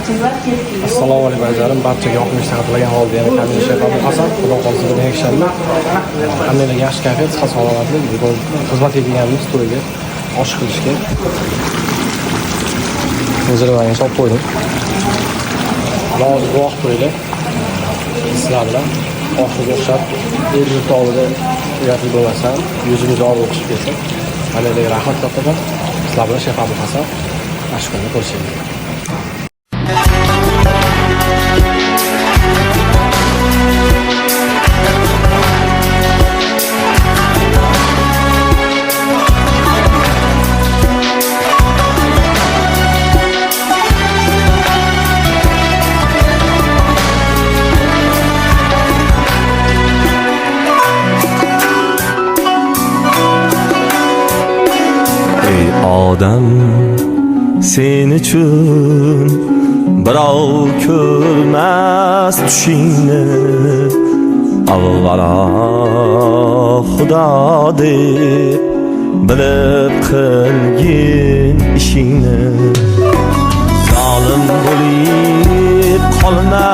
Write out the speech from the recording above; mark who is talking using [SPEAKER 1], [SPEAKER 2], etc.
[SPEAKER 1] Assalomu alaykum azizalar, barchaga yoqimli tilagan holda yana Kamil Shayx Abu Hasan, xudo xolisa bugun yakshanba. Hammalarga yaxshi kayfiyat, sihat salomatlik, bugun xizmat etganimiz to'yga osh qilishga. Hozirdan solib qo'ydim. Nozli vaqt to'yda sizlar bilan oxirga o'xshab el-yurt oldida uyatli bo'lmasam, yuzimizni olib o'qishib kelsak, hammalarga rahmat kattadan. Sizlar bilan Shayx Abu Hasan mana kunni ko'rishaylik.
[SPEAKER 2] Odam sen uchun birov ko'rmas tushingni, avvalo Xudo deb bilib qilgin ishingni. Zolim bo'lib qolma